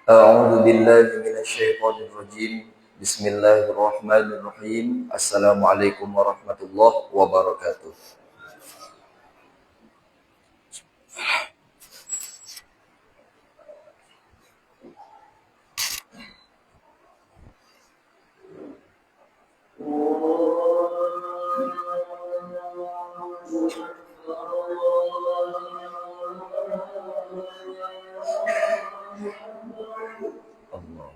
أعوذ بالله من الشيطان الرجيم. بسم الله الرحمن الرحيم. السلام عليكم ورحمة الله وبركاته. Allah. Allah.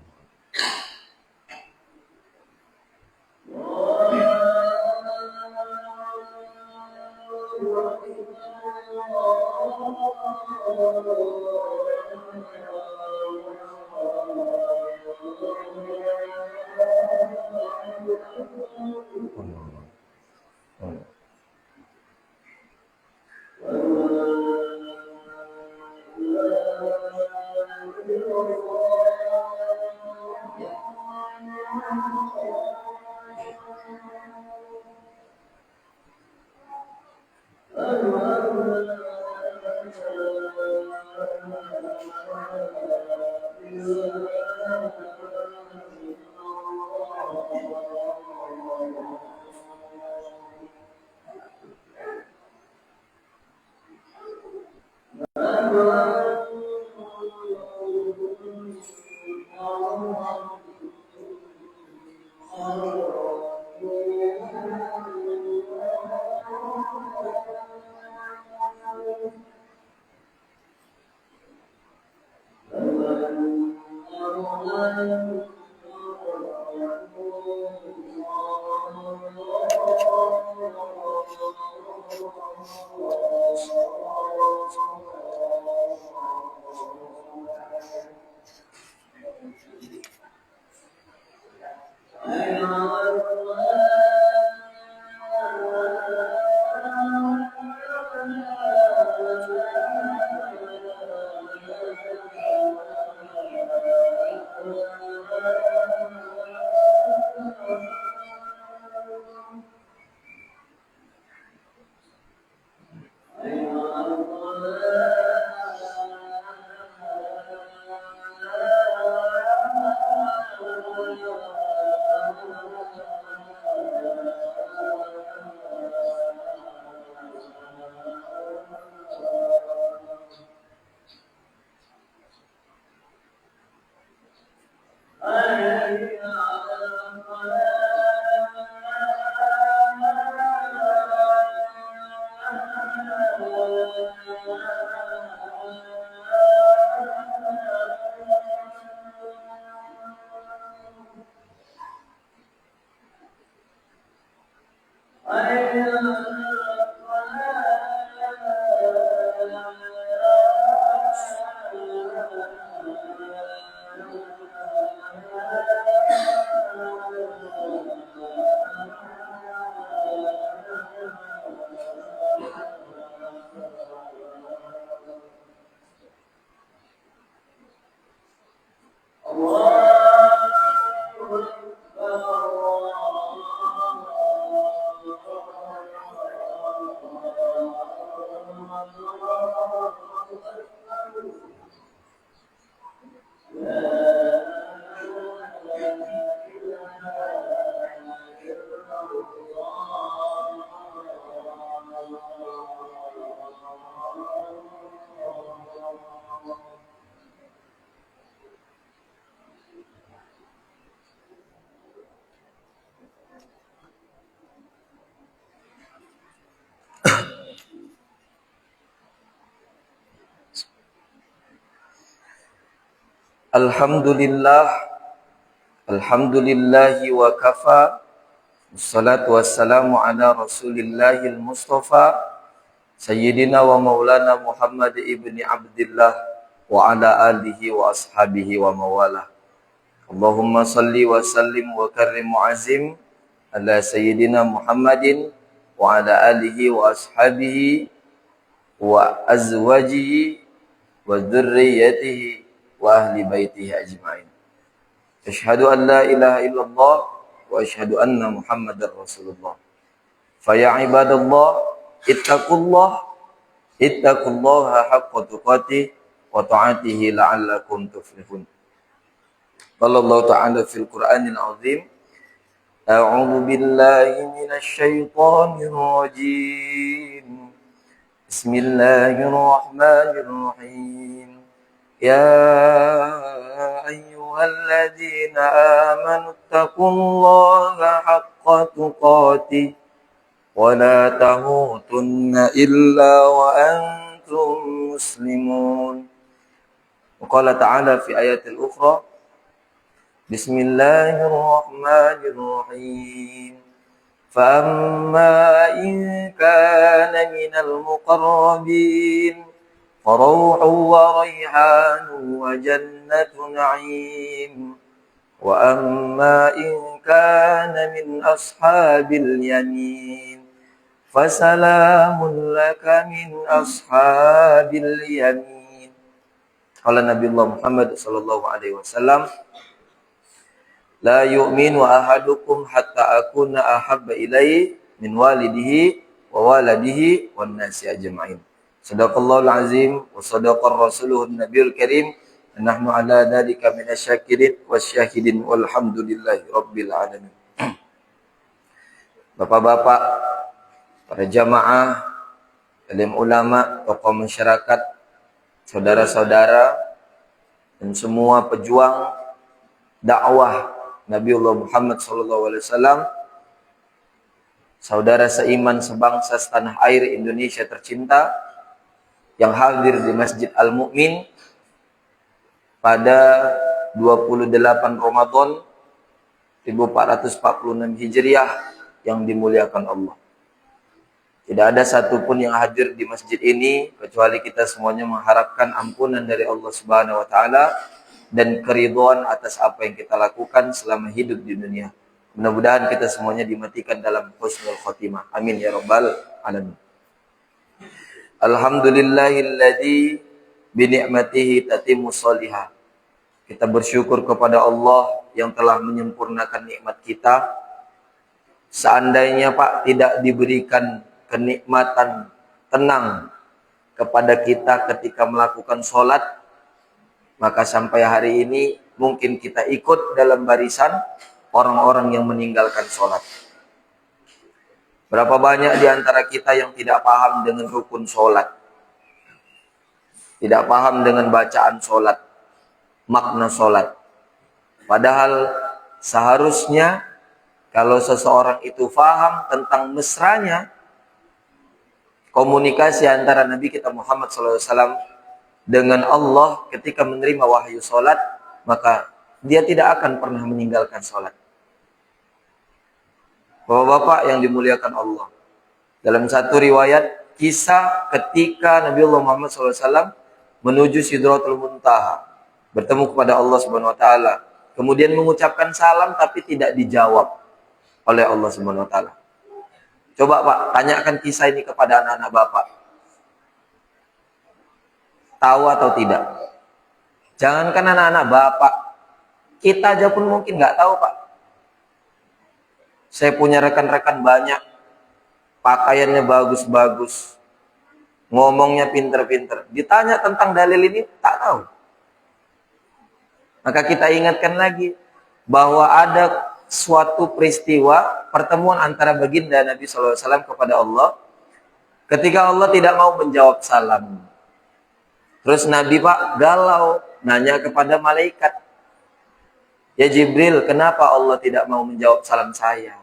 Alhamdulillah, alhamdulillahi wa kafa. Wassalatu wassalamu ala rasulillahil mustafa Sayyidina wa maulana Muhammad ibni Abdillah wa ala alihi wa ashabihi wa mawalah. Allahumma salli wa sallim wa karrim mu'azim ala Sayyidina Muhammadin wa ala alihi wa ashabihi wa azwajihi wa dhurriyyatihi wa ahli baitihi ajma'in. Asyhadu an la ilaha illallah wa asyhadu anna Muhammadar Rasulullah. Fa ya ibadallah ittaqullaha haqqa tuqatih wa ta'atihi la'allakum tuflihun. قال الله تعالى في القرآن العظيم أعوذ بالله من الشيطان الرجيم بسم الله الرحمن الرحيم يا أيها الذين آمنوا اتقوا الله حق تقاته ولا تموتن إلا وأنتم مسلمون وقال تعالى في آيات الأخرى بسم الله الرحمن الرحيم فأما إن كان من المقربين فروح وريحان وجنة نعيم وأما إن كان من أصحاب اليمين فسلام لك من أصحاب اليمين. قال Nabi Muhammad sallallahu alaihi wasallam la yu'minu ahadukum hatta akuna ahabba ilaihi min walidihi wa waladihi wan nasi ajma'in. Sadaqallahul azim wa sadaqar rasuluhun nabiyul karim. Nahnu ala dzalika minasyakirin wasyahidin walhamdulillahi rabbil alamin. Bapak-bapak, para jamaah, alim ulama, tokoh masyarakat, saudara-saudara dan semua pejuang dakwah Nabiullah Muhammad SAW, saudara seiman sebangsa setanah air Indonesia tercinta yang hadir di Masjid Al-Mu'min pada 28 Ramadan 1446 Hijriah yang dimuliakan Allah. Tidak ada satupun yang hadir di masjid ini kecuali kita semuanya mengharapkan ampunan dari Allah Subhanahu wa taala dan keridhaan atas apa yang kita lakukan selama hidup di dunia. Mudah-mudahan kita semuanya dimatikan dalam husnul khotimah. Amin ya rabbal alamin. Alhamdulillahilladzi bi ni'matihi tatimmus shalihah. Kita bersyukur kepada Allah yang telah menyempurnakan nikmat kita. Seandainya Pak tidak diberikan kenikmatan tenang kepada kita ketika melakukan sholat, maka sampai hari ini mungkin kita ikut dalam barisan orang-orang yang meninggalkan sholat. Berapa banyak di antara kita yang tidak paham dengan rukun sholat, tidak paham dengan bacaan sholat, makna sholat. Padahal seharusnya kalau seseorang itu paham tentang mesranya komunikasi antara Nabi kita Muhammad SAW dengan Allah ketika menerima wahyu sholat, maka dia tidak akan pernah meninggalkan sholat. Bapak-bapak yang dimuliakan Allah, dalam satu riwayat kisah ketika Nabi Muhammad SAW menuju Sidratul Muntaha, bertemu kepada Allah Subhanahu Wa Taala, kemudian mengucapkan salam tapi tidak dijawab oleh Allah Subhanahu Wa Taala. Coba Pak, tanyakan kisah ini kepada anak-anak Bapak. Tahu atau tidak? Jangankan anak-anak Bapak, kita aja pun mungkin nggak tahu Pak. Saya punya rekan-rekan banyak, pakaiannya bagus-bagus, ngomongnya pinter-pinter. Ditanya tentang dalil ini, tak tahu. Maka kita ingatkan lagi bahwa ada suatu peristiwa pertemuan antara baginda Nabi SAW kepada Allah ketika Allah tidak mau menjawab salam. Terus Nabi Pak galau, nanya kepada malaikat, ya Jibril, kenapa Allah tidak mau menjawab salam saya?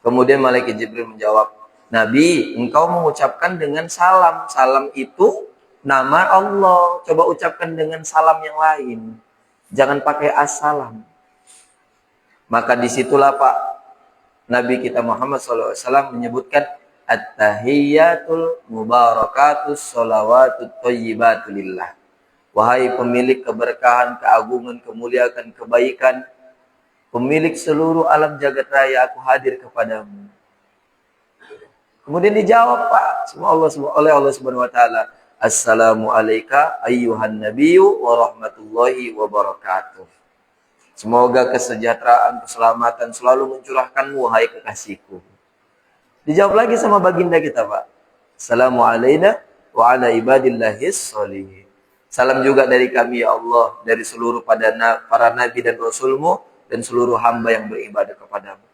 Kemudian malaikat Jibril menjawab, Nabi, engkau mengucapkan dengan salam. Salam itu nama Allah. Coba ucapkan dengan salam yang lain. Jangan pakai assalam. Maka disitulah Pak, Nabi kita Muhammad SAW menyebutkan At-tahiyyatul mubarakatus sholawatut thayyibatulillah. Wahai pemilik keberkahan, keagungan, kemuliaan, kebaikan, pemilik seluruh alam jagat raya, aku hadir kepadamu. Kemudian dijawab Pak oleh Allah Subhanahu wa taala, Assalamu alayka ayyuhan nabiyyu wa rahmatullahi wa barakatuh. Semoga kesejahteraan, keselamatan selalu mencurahkanmu, wahai kekasihku. Dijawab lagi sama baginda kita Pak, Assalamu alayna wa ala ibadillahis sholihin. Salam juga dari kami ya Allah, dari seluruh para nabi dan rasulmu, dan seluruh hamba yang beribadah kepadamu.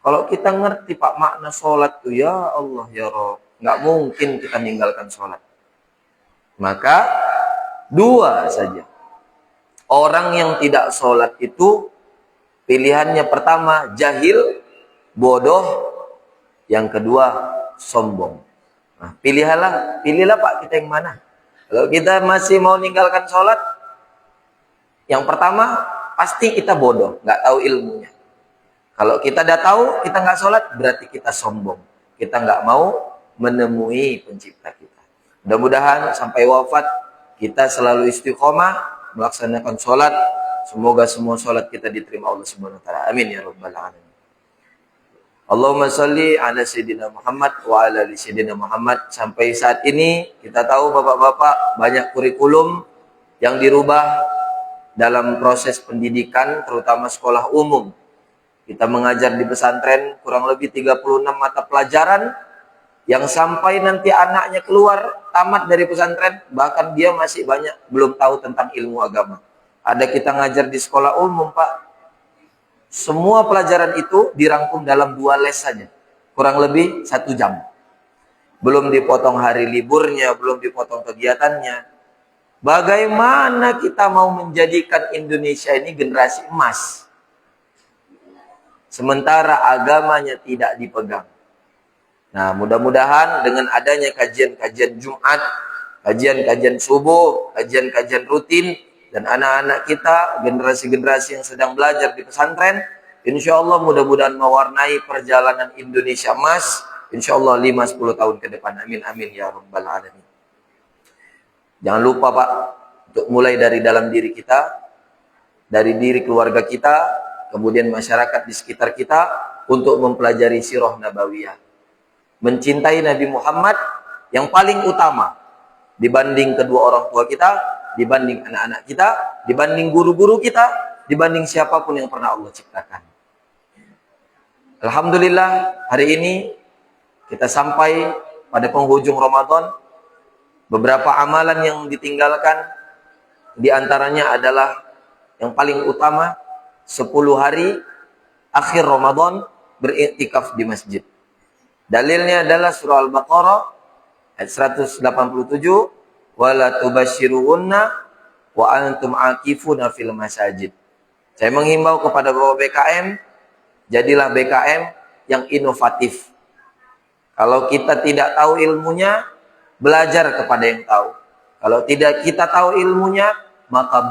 Kalau kita ngerti Pak makna sholat tuh, ya Allah ya Rabb, nggak mungkin kita meninggalkan sholat. Maka dua saja. Orang yang tidak sholat itu pilihannya pertama jahil, bodoh. Yang kedua sombong. Nah, pilihlah Pak, kita yang mana? Kalau kita masih mau meninggalkan sholat, yang pertama pasti kita bodoh, nggak tahu ilmunya. Kalau kita udah tahu, kita nggak sholat, berarti kita sombong. Kita nggak mau menemui pencipta kita. Mudah-mudahan sampai wafat kita selalu istiqomah melaksanakan sholat. Semoga semua sholat kita diterima Allah Subhanahu Wa Taala. Amin ya Rabbal Alamin. Allahumma salli ala Sayyidina Muhammad wa ala ali Sayyidina Muhammad. Sampai saat ini kita tahu bapak-bapak banyak kurikulum yang dirubah dalam proses pendidikan, terutama sekolah umum. Kita mengajar di pesantren kurang lebih 36 mata pelajaran yang sampai nanti anaknya keluar tamat dari pesantren, bahkan dia masih banyak belum tahu tentang ilmu agama. Ada kita ngajar di sekolah umum Pak, semua pelajaran itu dirangkum dalam 2 les saja, kurang lebih 1 jam. Belum dipotong hari liburnya, belum dipotong kegiatannya. Bagaimana kita mau menjadikan Indonesia ini generasi emas, sementara agamanya tidak dipegang? Nah, mudah-mudahan dengan adanya kajian-kajian Jumat, kajian-kajian subuh, kajian-kajian rutin, dan anak-anak kita, generasi-generasi yang sedang belajar di pesantren, insya Allah mudah-mudahan mewarnai perjalanan Indonesia emas, insya Allah 5-10 tahun ke depan. Amin, amin ya Rabbal Alamin. Jangan lupa Pak, untuk mulai dari dalam diri kita, dari diri keluarga kita, kemudian masyarakat di sekitar kita, untuk mempelajari sirah nabawiyah. Mencintai Nabi Muhammad yang paling utama dibanding kedua orang tua kita, dibanding anak-anak kita, dibanding guru-guru kita, dibanding siapapun yang pernah Allah ciptakan. Alhamdulillah, hari ini kita sampai pada penghujung Ramadan. Beberapa amalan yang ditinggalkan, diantaranya adalah yang paling utama, 10 hari akhir Ramadan beriktikaf di masjid. Dalilnya adalah surah Al-Baqarah ayat 187, wala tubasyiruhunna wa antum akifuna fil masajid. Saya menghimbau kepada Bapak BKM, jadilah BKM yang inovatif. Kalau kita tidak tahu ilmunya, belajar kepada yang tahu. Kalau tidak kita tahu ilmunya, maka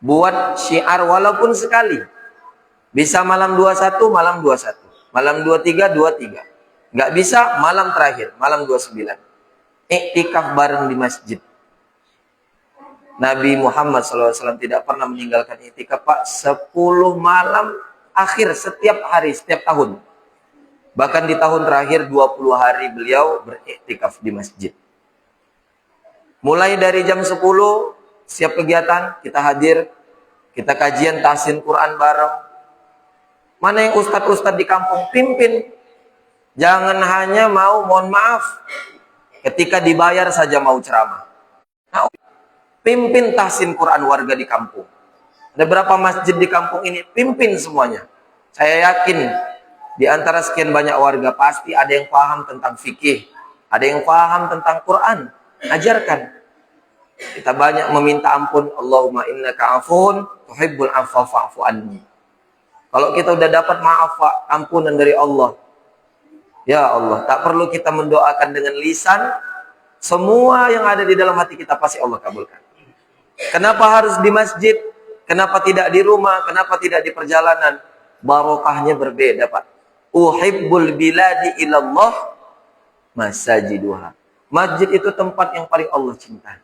buat syiar walaupun sekali. Bisa malam 21, malam 21. Malam 23, 23. Nggak bisa malam terakhir, malam 29. Iktikaf bareng di masjid. Nabi Muhammad SAW tidak pernah meninggalkan iktikaf Pak, 10 malam akhir setiap hari, setiap tahun. Bahkan di tahun terakhir 20 hari beliau beriktikaf di masjid. Mulai dari jam 10, siap kegiatan, kita hadir, kita kajian tahsin Quran bareng. Mana yang ustadz-ustadz di kampung, pimpin. Jangan hanya mau, mohon maaf, ketika dibayar saja mau ceramah. Nah, pimpin tahsin Quran warga di kampung. Ada berapa masjid di kampung ini, pimpin semuanya. Saya yakin di antara sekian banyak warga pasti ada yang paham tentang fikih, ada yang paham tentang Quran. Ajarkan. Kita banyak meminta ampun, Allahumma innaka afun tuhibbul afwa fa'fu anni. Kalau kita udah dapat maaf, ampunan dari Allah, ya Allah, tak perlu kita mendoakan dengan lisan, semua yang ada di dalam hati kita pasti Allah kabulkan. Kenapa harus di masjid? Kenapa tidak di rumah? Kenapa tidak di perjalanan? Barokahnya berbeda Pak. Uhibbul biladi ilallah masajiduha. Masjid itu tempat yang paling Allah cintai.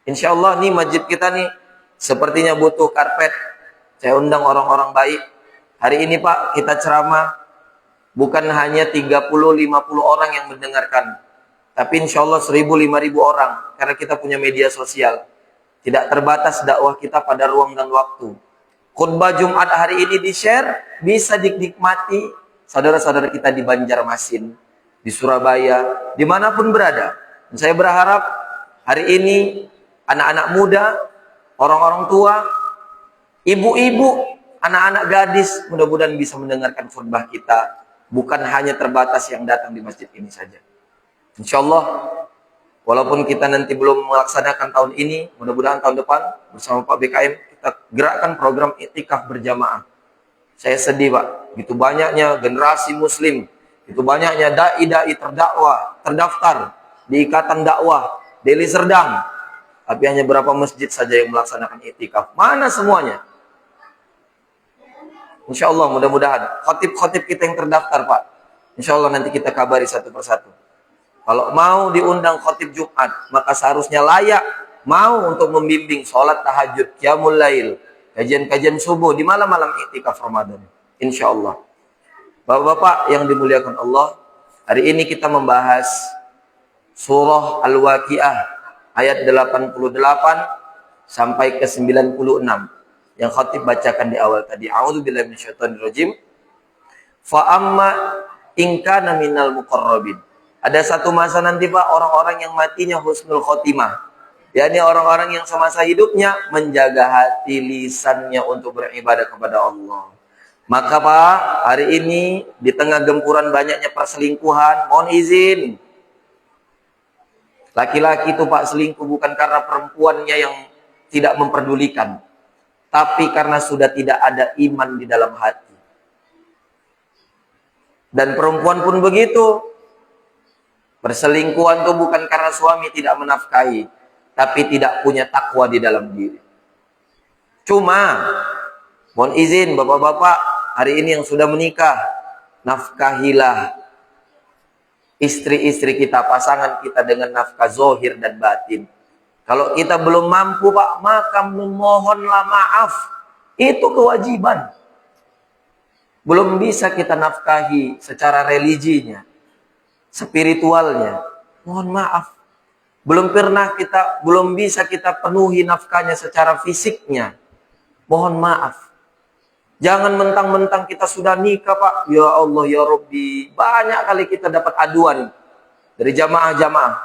Insya Allah nih masjid kita nih sepertinya butuh karpet. Saya undang orang-orang baik. Hari ini Pak, kita ceramah bukan hanya 30-50 orang yang mendengarkan, tapi insya Allah 1.000-5.000 orang, karena kita punya media sosial. Tidak terbatas dakwah kita pada ruang dan waktu. Khutbah Jumat hari ini di-share, bisa dinikmati saudara-saudara kita di Banjarmasin, di Surabaya, dimanapun berada. Dan saya berharap Hari ini anak-anak muda, orang-orang tua, ibu-ibu, anak-anak gadis, mudah-mudahan bisa mendengarkan khutbah kita. Bukan hanya terbatas yang datang di masjid ini saja. Insya Allah, walaupun kita nanti belum melaksanakan tahun ini, mudah-mudahan tahun depan bersama Pak BKM kita gerakkan program iktikaf berjamaah. Saya sedih Pak, begitu banyaknya generasi muslim, begitu banyaknya dai-dai terdaftar di Ikatan Dakwah Deli Serdang, tapi hanya berapa masjid saja yang melaksanakan iktikaf. Mana semuanya? Insya Allah mudah-mudahan khotib-khotib kita yang terdaftar Pak, insya Allah nanti kita kabari satu persatu. Kalau mau diundang khotib Jumat, maka seharusnya layak mau untuk membimbing sholat tahajud, qiyamul lail, kajian-kajian subuh di malam-malam iktikaf Ramadan. Insya Allah. Bapak-bapak yang dimuliakan Allah, hari ini kita membahas surah Al-Waqiah ayat 88 sampai ke 96 yang khatib bacakan di awal tadi. A'udzubillahi minasyaitonirrajim. Fa amma in kana minal muqarrabin. Ada satu masa nanti Pak, orang-orang yang matinya husnul khotimah, yakni orang-orang yang semasa hidupnya menjaga hati lisannya untuk beribadah kepada Allah. Maka Pak, hari ini di tengah gempuran banyaknya perselingkuhan, mohon izin, laki-laki itu Pak selingkuh bukan karena perempuannya yang tidak memperdulikan, tapi karena sudah tidak ada iman di dalam hati. Dan perempuan pun begitu. Perselingkuhan itu bukan karena suami tidak menafkahi, tapi tidak punya takwa di dalam diri. Cuma, mohon izin bapak-bapak, hari ini yang sudah menikah, nafkahilah istri-istri kita, pasangan kita dengan nafkah zohir dan batin. Kalau kita belum mampu Pak, maka memohonlah maaf. Itu kewajiban. Belum bisa kita nafkahi secara religinya, spiritualnya, mohon maaf. Belum bisa kita penuhi nafkahnya secara fisiknya, mohon maaf. Jangan mentang-mentang kita sudah nikah Pak, ya Allah ya Rabbi, banyak kali kita dapat aduan dari jamaah-jamaah.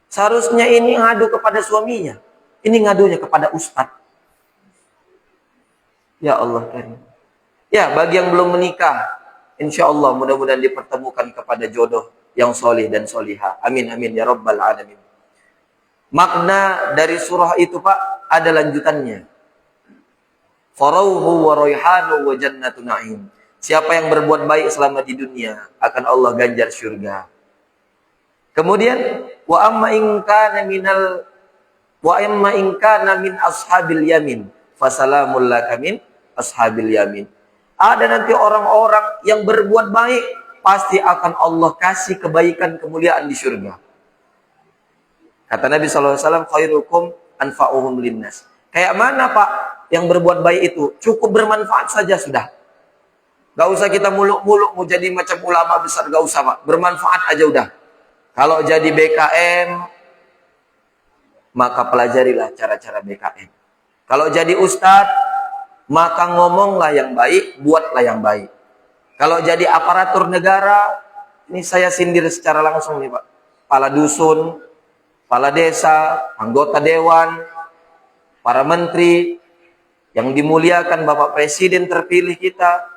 Seharusnya ini ngadu kepada suaminya, ini ngadunya kepada ustadz. Ya Allah karim. Ya, bagi yang belum menikah, insya Allah mudah-mudahan dipertemukan kepada jodoh yang solih dan soliha. Amin amin ya rabbal alamin. Makna dari surah itu Pak ada lanjutannya. Farauhu wa rayhanu wa jannatu na'im. Siapa yang berbuat baik selama di dunia akan Allah ganjar surga. Kemudian wa amma in kana min ashabil yamin fasalamul laka min ashabil yamin. Ada nanti orang-orang yang berbuat baik, pasti akan Allah kasih kebaikan kemuliaan di surga. Kata Nabi SAW, khairukum anfa'uhum linnas. Kayak mana Pak yang berbuat baik itu? Cukup bermanfaat saja sudah. Gak usah kita muluk-muluk mau jadi macam ulama besar, gak usah Pak. Bermanfaat aja udah. Kalau jadi BKM, maka pelajarilah cara-cara BKM. Kalau jadi ustadz, maka ngomonglah yang baik, buatlah yang baik. Kalau jadi aparatur negara, ini saya sindir secara langsung nih Pak. Kepala dusun, kepala desa, anggota dewan, para menteri, yang dimuliakan Bapak Presiden terpilih kita.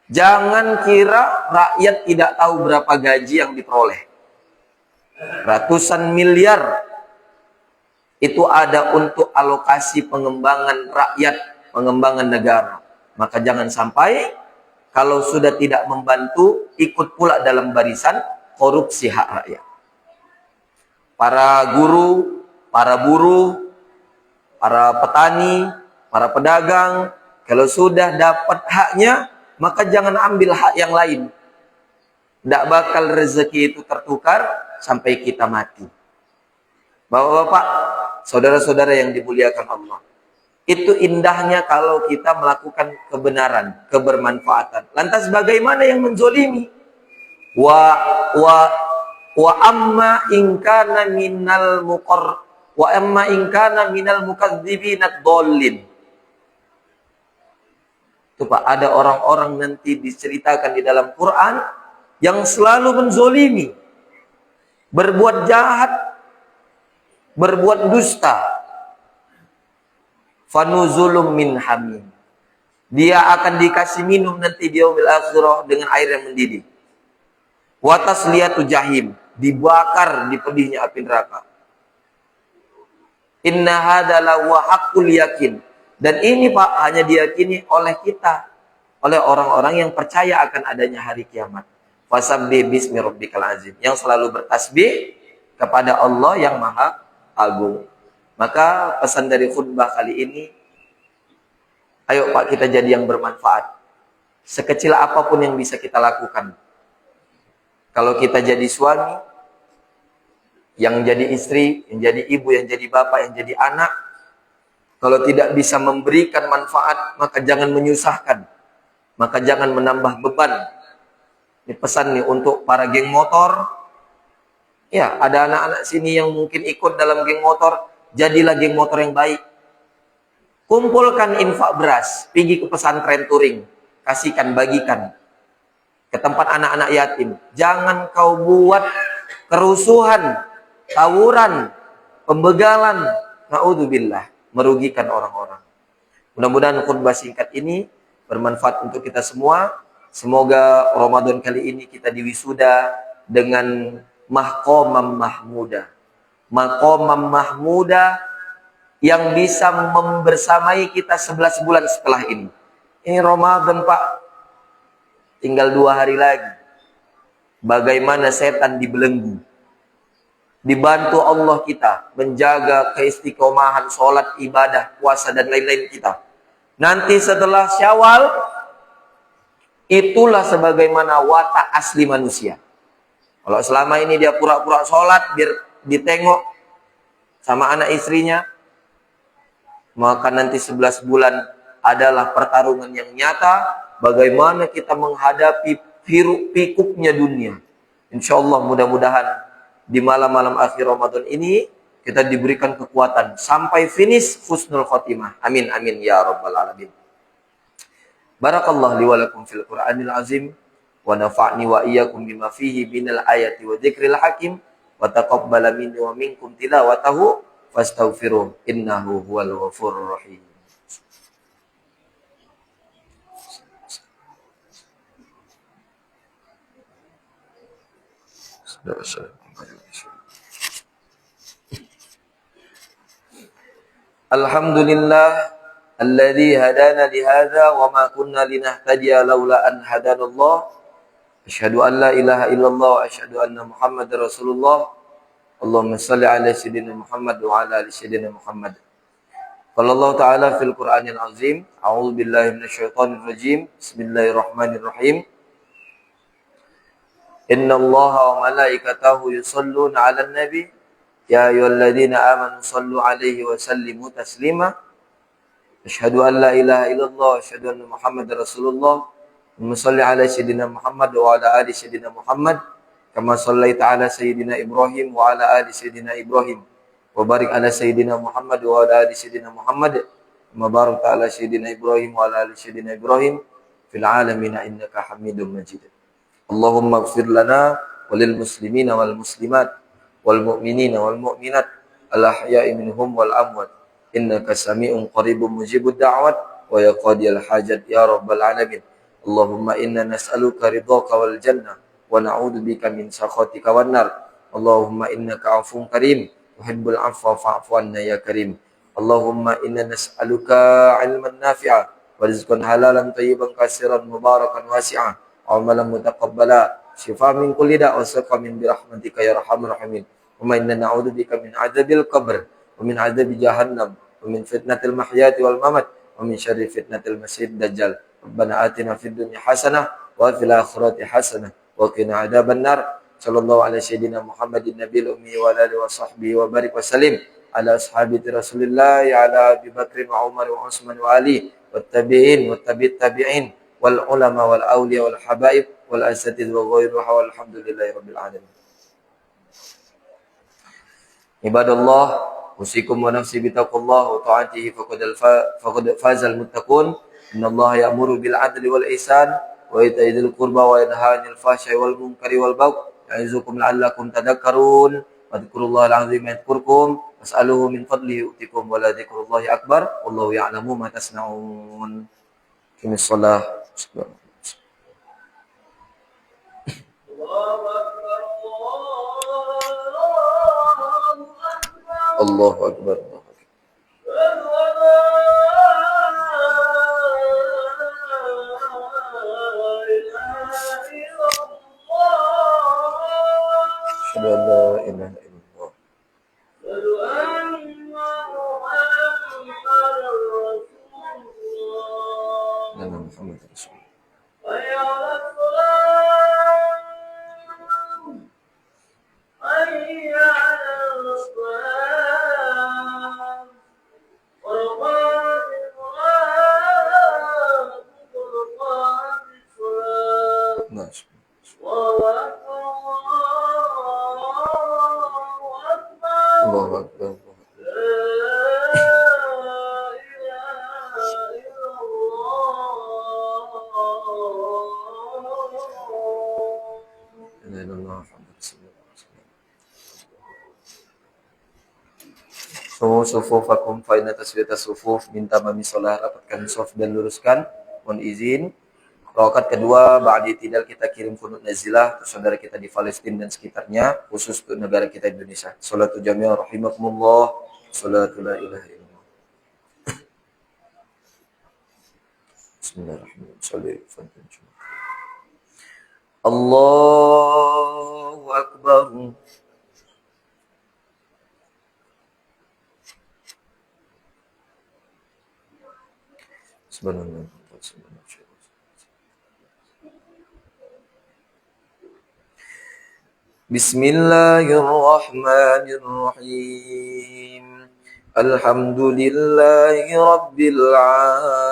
Jangan kira rakyat tidak tahu berapa gaji yang diperoleh. Ratusan miliar itu ada untuk alokasi pengembangan rakyat, pengembangan negara. Maka jangan sampai kalau sudah tidak membantu, ikut pula dalam barisan korupsi hak rakyat. Para guru, para buruh, para petani, para pedagang, kalau sudah dapat haknya, maka jangan ambil hak yang lain. Tidak bakal rezeki itu tertukar sampai kita mati. Bapak-bapak, saudara-saudara yang dimuliakan Allah. Itu indahnya kalau kita melakukan kebenaran, kebermanfaatan. Lantas bagaimana yang menzolimi? Wa amma inkana minal mukadzibinad dhalin. Itu Pak, ada orang-orang nanti diceritakan di dalam Quran yang selalu menzolimi, berbuat jahat, berbuat dusta, fanuzulum min hamim. Dia akan dikasih minum nanti di yaumil akhirah dengan air yang mendidih. Wa tasliyatu jahim, dibakar di pedihnya api neraka. Inna hadalah wa haqqul yakin. Dan ini Pak hanya diyakini oleh kita, oleh orang-orang yang percaya akan adanya hari kiamat. Fasabbih bismi rabbikal azim, yang selalu bertasbih kepada Allah yang maha agung. Maka pesan dari khutbah kali ini, ayo Pak kita jadi yang bermanfaat. Sekecil apapun yang bisa kita lakukan. Kalau kita jadi suami, yang jadi istri, yang jadi ibu, yang jadi bapak, yang jadi anak, kalau tidak bisa memberikan manfaat, maka jangan menyusahkan. Maka jangan menambah beban. Ini pesan nih untuk para geng motor. Ya, ada anak-anak sini yang mungkin ikut dalam geng motor, jadilah geng motor yang baik. Kumpulkan infak beras, pergi ke pesantren touring, kasihkan, bagikan ke tempat anak-anak yatim. Jangan kau buat kerusuhan, tawuran, pembegalan, naudzubillah, merugikan orang-orang. Mudah-mudahan khutbah singkat ini bermanfaat untuk kita semua. Semoga Ramadan kali ini kita diwisuda dengan maqamam mahmuda. Maqamam mahmuda yang bisa membersamai kita 11 bulan setelah ini. Ini Ramadan Pak, tinggal 2 hari lagi. Bagaimana setan dibelenggu. Dibantu Allah kita menjaga keistiqomahan sholat, ibadah, puasa dan lain-lain kita. Nanti setelah Syawal, itulah sebagaimana watak asli manusia. Kalau selama ini dia pura-pura sholat biar ditengok sama anak istrinya, maka nanti 11 bulan adalah pertarungan yang nyata bagaimana kita menghadapi hiruk pikuknya dunia. Insya Allah mudah-mudahan di malam-malam akhir Ramadan ini kita diberikan kekuatan sampai finish husnul khotimah. Amin amin ya rabbal alamin. Barakallahu li wa lakum fil Qur'anil azim wa nafa'ni wa iyyakum bima fihi minal ayati wa dzikril hakim wa taqabbala minni wa minkum tilawatahu fastaghfiruh innahu huwal ghafurur rahim. Alhamdulillah alladzi hadana li hadza wa ma kunna linahtadiya laula an hadanallah. Asyhadu an la ilaha illallah wa asyhadu anna Muhammadar Rasulullah. Allahumma shalli ala sayyidina Muhammad wa ala ali sayyidina Muhammad. Qala Allah Ta'ala fil Qur'anil azim, a'udzu billahi minasyaitonir rajim. Bismillahirrahmanirrahim. Innallaha wa malaikatahu yusholluna 'alan nabi. Ya ayyuhalladzina amanu shallu 'alaihi wa sallimu taslima. Asyhadu an la ilaha illallah wa asyhadu anna Muhammadar Rasulullah. Allahumma shalli ala sayyidina Muhammad wa ala ali sayyidina Muhammad kama shallaita ala sayyidina Ibrahim wa ala ali sayyidina Ibrahim wa barik ala sayyidina Muhammad wa ala ali sayyidina Muhammad kama barakta ala sayyidina Ibrahim wa ala ali sayyidina Ibrahim fil alamin innaka Hamidum Majid. Allahumma ighfir lana wa lil muslimina wal muslimat wal mu'minina wal mu'minat al ahya'i minhum wal amwat innaka sami'un qaribun mujibud da'wat wa ya qadiyal hajat ya rabbal alamin. Allahumma inna nas'aluka ridhaka wal jannah wa na'udzu bika min sakhatika wan nar. Allahumma innaka 'afuwun karim tuhibbul 'afwa fa'fu 'anna ya karim. Allahumma inna nas'aluka 'ilman nafi'a wa rizqan halalan thayyiban katsiran mubarakan wasi'a wa 'amalan mutaqabbala shifa min kulli da' wa saqamin bi rahmatika ya arhamar rahimin. Wa inna na'udzu bika min 'adzabil qabr wa min 'adzabi jahannam wa min fitnatil mahyati wal mamat wa min syarri fitnatil masiihid dajjal. Rabbana atina fid dunya hasanah wa fil akhirati hasanah wa qina 'adzabannar. Sallallahu alaihi sayyidina Muhammadin nabiyil ummi wa alihi wa sahbihi wa barik wa salim ala ashabati Rasulillah ya ala Abi Bakr wa Umar wa Utsman wa Ali wat tabi'in wat tabi'it tabi'in wal ulama wal awliya wal habaib wal asatidz wa ghairuha walhamdulillahi rabbil alamin. Ibadallah, usikum wa nafsi bitaqullah wa ta'atihi faqad fazal muttaqun. Innallaha ya'muru bil 'adli wal ihsan wa ita'i dzil qurba wa yanha 'anil fahsya'i wal munkari wal baghi ya'izukum la'allakum tadhakkarun. Wadhkurullahal 'azima yadhkurkum As'aluhu min fadlihi yu'tikum wa la dzikrullahi akbar. Wallahu ya'lamu ma tasna'un. Qimis shalah. Allahu akbar. Asyhadu an la ilaha illallah. Nabi Muhammad Rasulullah. Masya Allahu akbar. Sufufakum fa inna taswiyatas sufuf, minta mami sholah, rapatkan saf dan luruskan. Mohon izin. Rakaat kedua ba'di tidal kita kirim kunut nazilah untuk saudara kita di Palestina dan sekitarnya, khusus untuk negara kita Indonesia. Sholatu jami'ah rahimakumullah. Sholatu la ilaha illallah. Bismillahirrahmanirrahim. Allahu akbar. Subhanallah. Bismillahirrahmanirrahim. Alhamdulillahi rabbil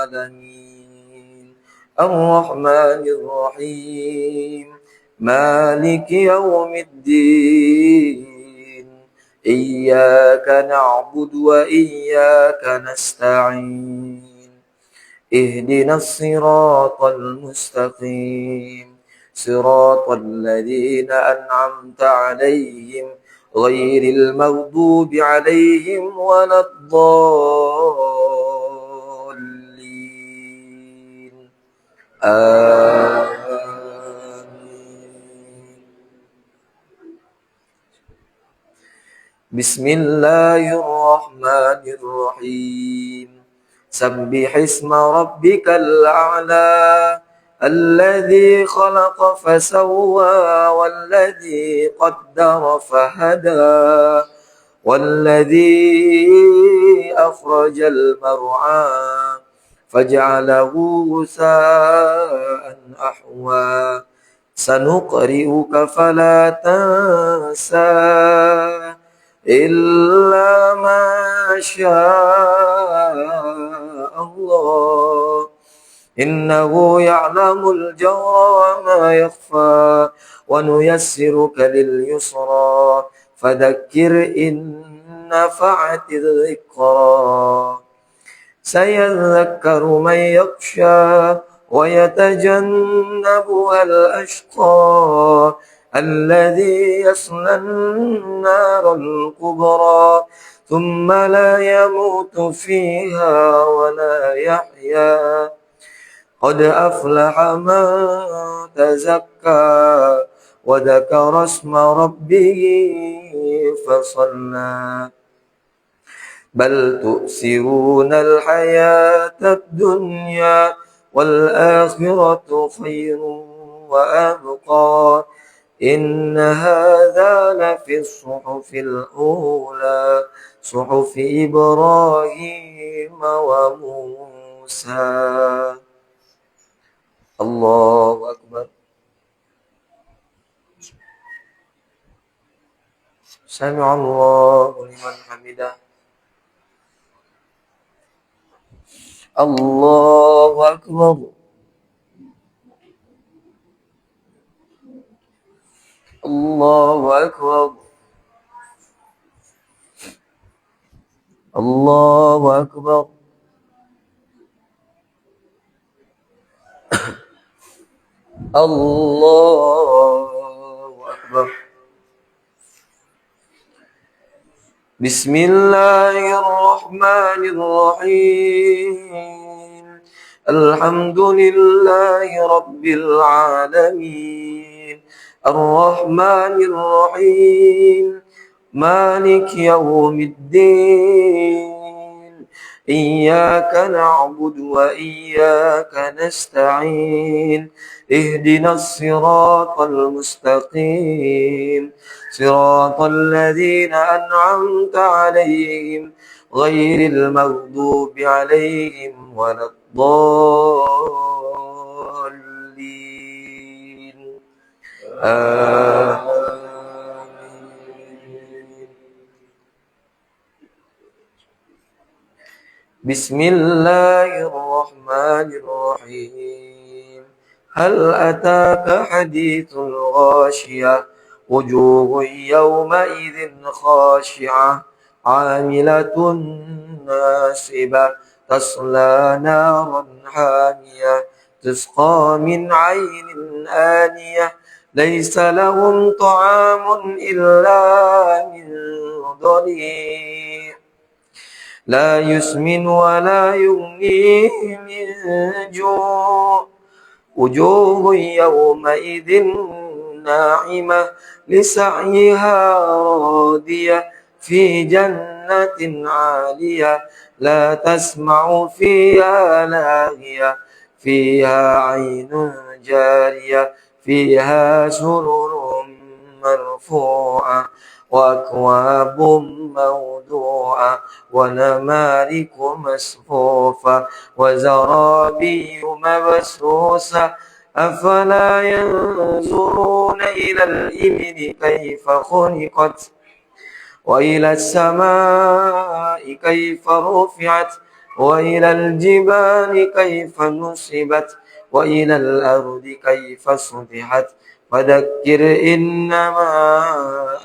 alamin. Ar-Rahmanir-Rahim. Maliki yaumiddin. Iyyaka na'budu wa iyyaka nasta'in. Ihdinas siratal mustaqim. صراط الذين أنعمت عليهم غير المغضوب عليهم ولا الضالين آمين. بسم الله الرحمن الرحيم. سبح اسم ربك الأعلى الذي خلق فسوى والذي قدر فهدى والذي أخرج المرعى فجعله غثاء أحوى سنقرئك فلا تنسى إلا ما شاء الله إنه يعلم الجهر وما يخفى ونيسرك لليسرى فذكر إن نفعت الذكرى سيذكر من يخشى ويتجنبها الأشقى الذي يصلى النار الكبرى ثم لا يموت فيها ولا يحيا قد أفلح من تزكى وذكر اسم ربه فصلى بل تؤثرون الحياة الدنيا والآخرة خير وأبقى إن هذا لفي الصحف الأولى صحف إبراهيم وموسى. Allahu akbar. Sami'a Allahu liman hamidah. Allahu akbar. Allahu akbar. Allahu akbar. Allahu akbar. بسم الله الرحمن الرحيم الحمد لله رب العالمين الرحمن الرحيم مالك يوم الدين إياك نعبد وإياك نستعين اهدنا الصراط المستقيم صراط الذين أنعمت عليهم غير المغضوب عليهم ولا الضالين آمين. بسم الله الرحمن الرحيم هل أتاك حديث الغاشية وجوه يومئذ خاشعة عاملة ناصبة تصلى نارا حامية تسقى من عين آنية ليس لهم طعام إلا من ضريع لا يسمن ولا يغني من جوع وجوه يومئذ ناعمة لسعيها راضية في جنة عالية لا تسمع فيها لاغية فيها عين جارية فيها سرر مرفوعة وأكواب موضوعة ونمارق مصفوفة وزرابي مبثوثة أفلا ينظرون إلى الإبل كيف خلقت وإلى السماء كيف رفعت وإلى الجبال كيف نصبت وإلى الأرض كيف سطحت فذكر إنما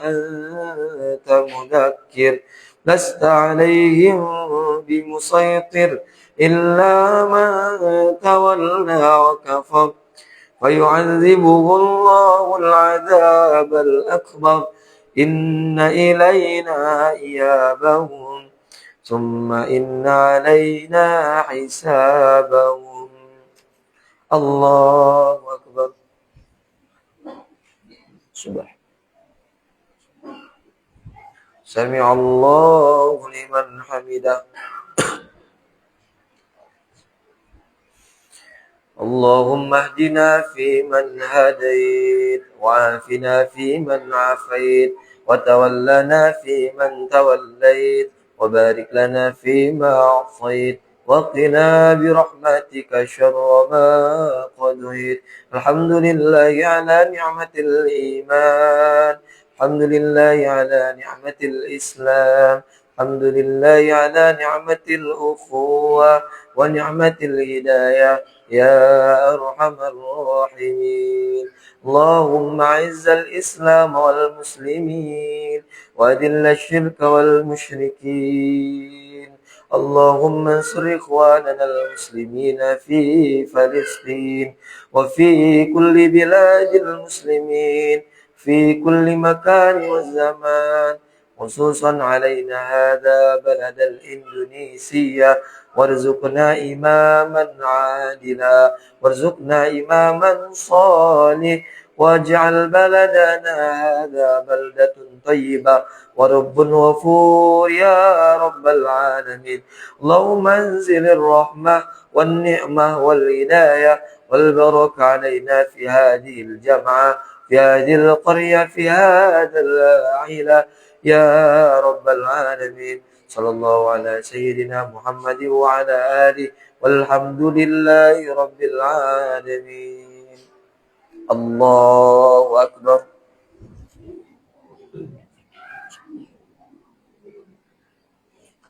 أنت مذكر لست عليهم بمسيطر إلا من تولى وكفر فيعذبه الله العذاب الأكبر إن إلينا إيابهم ثم إن علينا حسابهم الله أكبر سبحان سمع الله لمن حمده اللهم اهدنا فيمن هديت وعافنا فيمن عافيت وتولنا فيمن توليت وبارك لنا فيما أعطيت وقنا برحمتك شر ما قضيت الحمد لله على نعمة الإيمان الحمد لله على نعمة الإسلام الحمد لله على نعمة الأخوة ونعمة الهداية يا أرحم الراحمين اللهم أعز الإسلام والمسلمين وأذل الشرك والمشركين اللهم انصر إخواننا المسلمين في فلسطين وفي كل بلاد المسلمين في كل مكان والزمان خصوصا علينا هذا بلد الإندونيسية وارزقنا إماما عادلا وارزقنا إماما صالح واجعل بلدنا هذا بلدة طيبة ورب غفور يا رب العالمين اللهم انزل الرحمة والنعمة والهداية والبركة علينا في هذه الجمعة في هذه القرية في هذا العائلة يا رب العالمين صلى الله على سيدنا محمد وعلى آله والحمد لله رب العالمين الله أكبر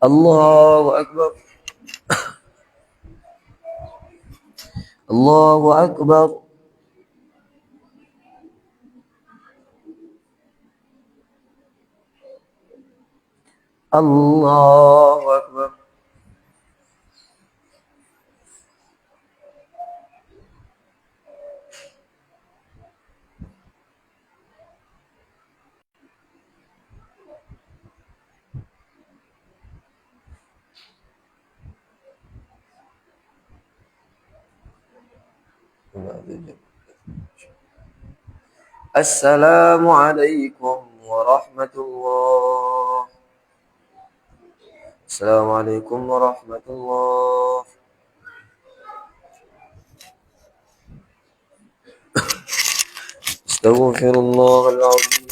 الله أكبر الله أكبر الله أكبر السلام عليكم ورحمة الله. السلام عليكم ورحمة الله. استغفر الله العظيم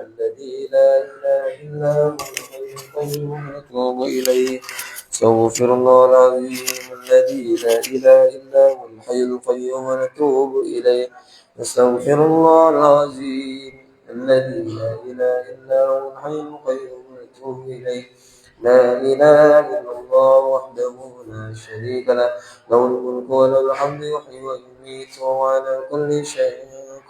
الذي لا إله إلا هو الحي القيوم أتوب إليه. استغفر الله العظيم الذي لا إله إلا هو الحي القيوم نتوب إليه. استغفر الله العظيم الذي لا إله إلا هو الحي القيوم نتوب إليه. لا إله إلا الله وحده لا شريك له له الملك وله الحمد يحيي ويميت وهو على كل شيء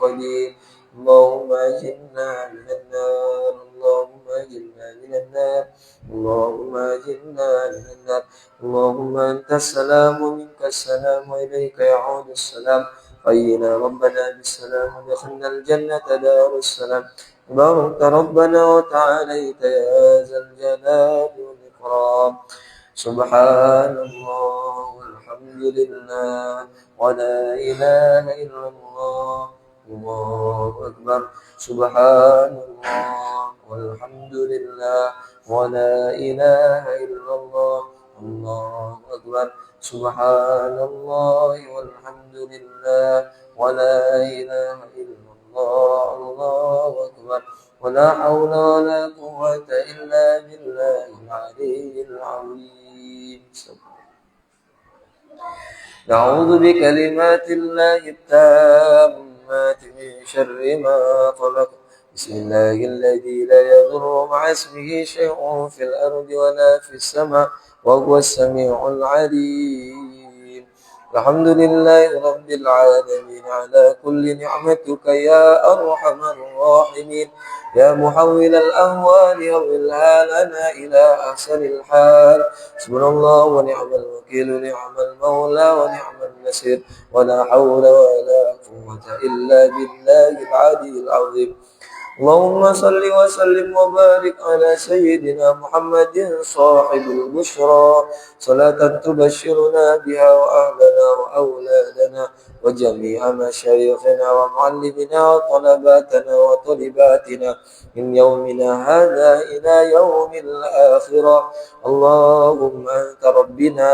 قدير. اللهم أجرنا من النار. اللهم أجرنا من النار. اللهم أجرنا من النار. اللهم أنت السلام ومنك السلام وإليك يعود السلام. حينا ربنا بالسلام ودخلنا الجنة دار السلام. بارك ربنا وتعاليت يا ذا الجلال والإكرام. سبحان الله والحمد لله ولا إله إلا الله. الله أكبر. سبحان الله والحمد لله ولا إله إلا الله. الله أكبر. سبحان الله والحمد لله ولا إله إلا الله. الله أكبر. ولا حول ولا قوة إلا بالله العلي العظيم. نعوذ بكلمات الله التامات من شر ما خلق. بسم الله الذي لا يضر مع اسمه شيء في الأرض ولا في السماء وهو السميع العليم. الحمد لله رب العالمين على كل نعمتك يا أرحم الراحمين. يا محول الأهوال حولها لنا إلى أحسن الحال. حسبنا الله ونعم الوكيل نعم المولى ونعم النصير. ولا حول ولا قوة إلا بالله العلي العظيم. اللهم صل وسلم وبارك على سيدنا محمد صاحب البشرى صلاة تبشرنا بها وأهلنا وأولادنا وجميع مشايخنا ومعلمنا وطلباتنا وطلباتنا من يومنا هذا إلى يوم الآخرة. اللهم أنت ربنا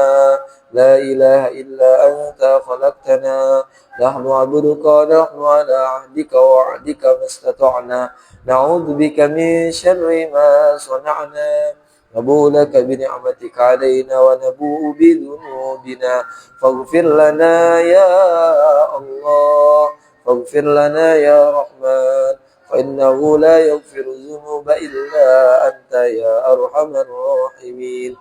لا إله إلا أنت خلقتنا. نحن عبدك ونحن على عهدك ووعدك ما استطعنا. نعوذ بك من شر ما صنعنا. نبوء لك بنعمتك علينا ونبوء بذنوبنا. فاغفر لنا يا الله. فاغفر لنا يا رحمن. فإنه لا يغفر الذنوب إلا أنت يا أرحم الراحمين.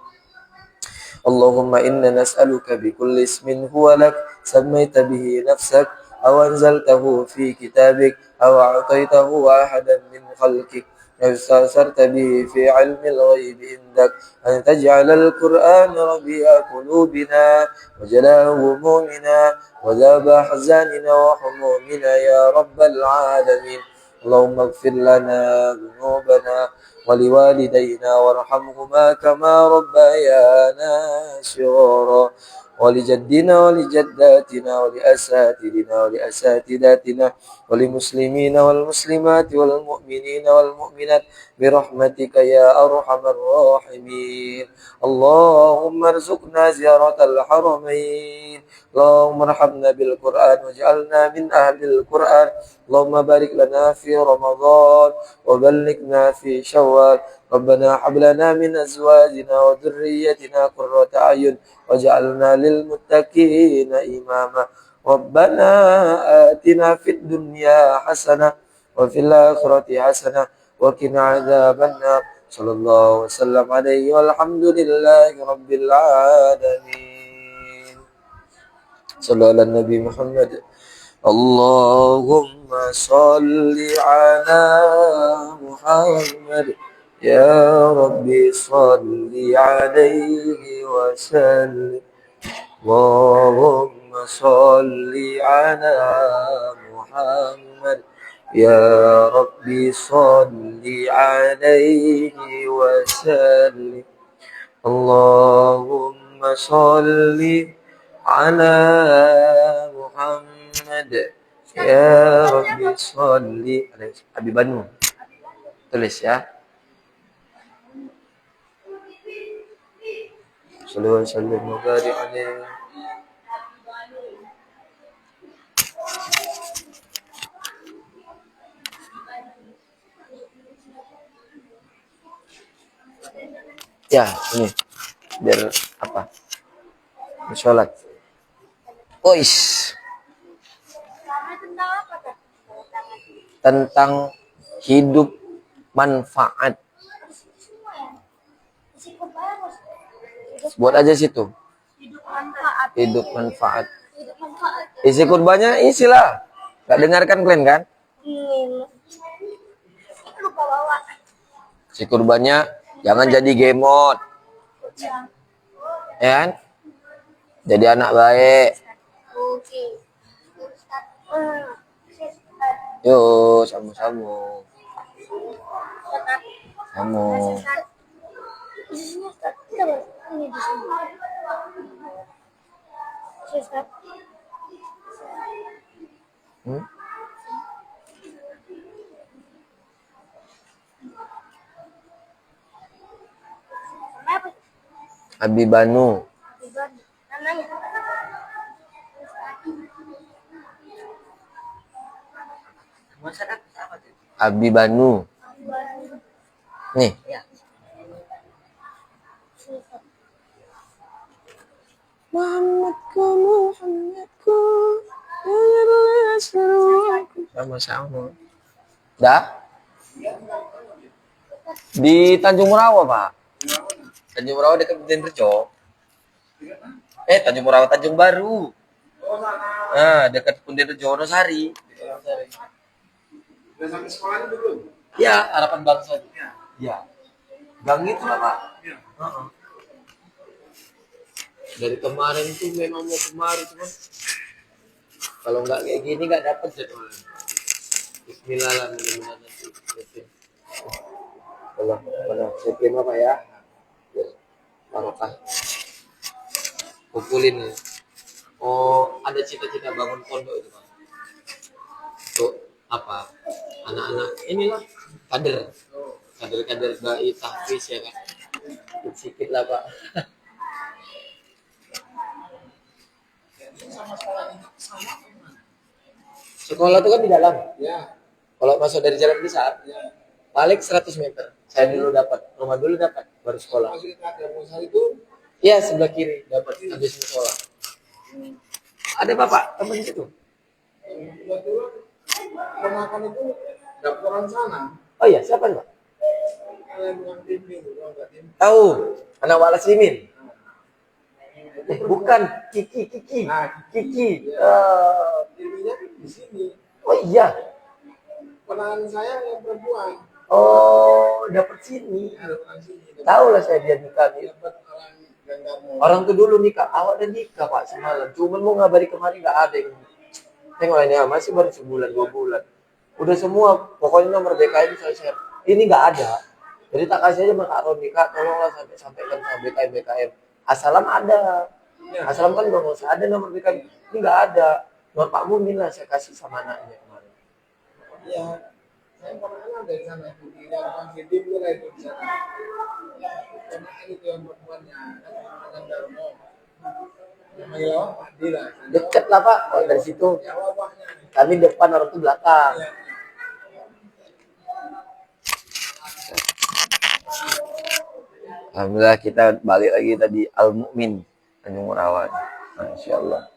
اللهم إنا نسألك بكل اسم هو لك سميت به نفسك أو أنزلته في كتابك أو أعطيته أحدا من خلقك أو استأثرت به في علم الغيب عندك أن تجعل القرآن ربيع قلوبنا وجلاء همومنا وذهاب أحزاننا وحمومنا يا رب العالمين. اللهم اغفر لنا ذنوبنا ولوالدينا وارحمهما كما ربيانا صغارا. ولجدنا ولجداتنا ولأساتذتنا ولأساتذتنا وللمسلمين والمسلمات والمؤمنين والمؤمنات برحمتك يا أرحم الراحمين. اللهم ارزقنا زيارة الحرمين. اللهم ارحمنا بالقرآن واجعلنا من أهل القرآن. اللهم بارك لنا في رمضان وبلغنا في شوال. ربنا هب لنا من أزواجنا وذريتنا قرة أعين واجعلنا للمتقين إماما. ربنا آتنا في الدنيا حسنة وفي الآخرة حسنة وقنا عذاب النار. صلى الله وسلم عليه والحمد لله رب العالمين. صلى على النبي محمد. اللهم صل على محمد. يا ربي صل عليه وسلم. اللهم صل على محمد. يا ربي صل عليه وسلم. اللهم صل على محمد. Muhammad. Ya Rabbi sholli alaihi. Habibanu. Tulis ya. Sallallahu alaihi wasallam wa barik alaihi. Ya, ini biar apa? Sholat. Ois. Tentang hidup manfaat. Buat aja situ. Hidup manfaat. Isi kurbannya isilah. Gak dengarkan kalian kan? Isi kurbannya jangan jadi gemot. Ya kan? Jadi anak baik. Yuk, sama-sama. Kamu. Habibanu. Habibanu. Nih. Muhammadku, Muhammadku, sama-sama. Dah? Di Tanjung Merawa, Pak. Tanjung Merawa dekat Bundaran. Tanjung Merawa Tanjung Baru. Nah, dekat Bundaran Wonosari. Udah sampai sekolahnya dulu? Ya, Harapan Bangsa. Ya. Gang itu lah, Pak. Ya. Dari kemarin tuh memang mau kemarin cuman kalau nggak kayak gini nggak dapet jadwal. Bismillah lah mudah-mudahan nanti. Kalau siapin apa ya? Barokah. Kumpulin ya. Oh, ada cita-cita bangun pondok itu, Pak. Tuh apa? Anak-anak inilah kader dai tahfiz ya kan. Sedikit lah, Pak. Sekolah itu kan di dalam. Ya. Kalau masuk dari jalan besar, Ya. paling 100 meter. Saya dulu dapat, rumah dulu dapat, baru sekolah. Masuk ke Musa itu? Iya, sebelah kiri dapat habis sekolah. Ada Bapak, teman situ. Kebetulan pemakan itu dapur sana. Oh iya, siapa Pak? Kalian bukan tim itu, enggak tim. Tahu, anak Walas Limin. Bukan, Kiki. Nah, Kiki. timnya di sini. Oh iya. Penahan saya yang perempuan. Oh, dapat sini. Ada orang sini. Tahu lah saya dia nikah nih. Dapat orang Ganggamu. Orang tuh dulu nikah, awak udah nikah Pak semalam. Cuman mau ngabari kemarin nggak ada yang. Tengok ini masih baru sebulan 2 bulan. Udah semua, pokoknya nomor BKM saya share. Ini nggak ada. Jadi tak kasih aja sama Kak Roni, Kak, tolonglah sampaikan sama BKM. Asalam ada. Asalam kan udah nggak usah ada nomor BKM. Ini nggak ada. Nomor Pak Mumin lah saya kasih sama anaknya kemarin. Iya. Saya pernah dari sana itu di dalam tim juga itu di sana. Karena itu yang perempuannya, kan Darmo. Manggil apa? Padi lah. Deket lah Pak, kalau dari situ. Ya wabahnya. Kami depan, orang tuh belakang. Ya. Alhamdulillah kita balik lagi tadi Al Mukmin Tanjung Merawan. Masya Allah.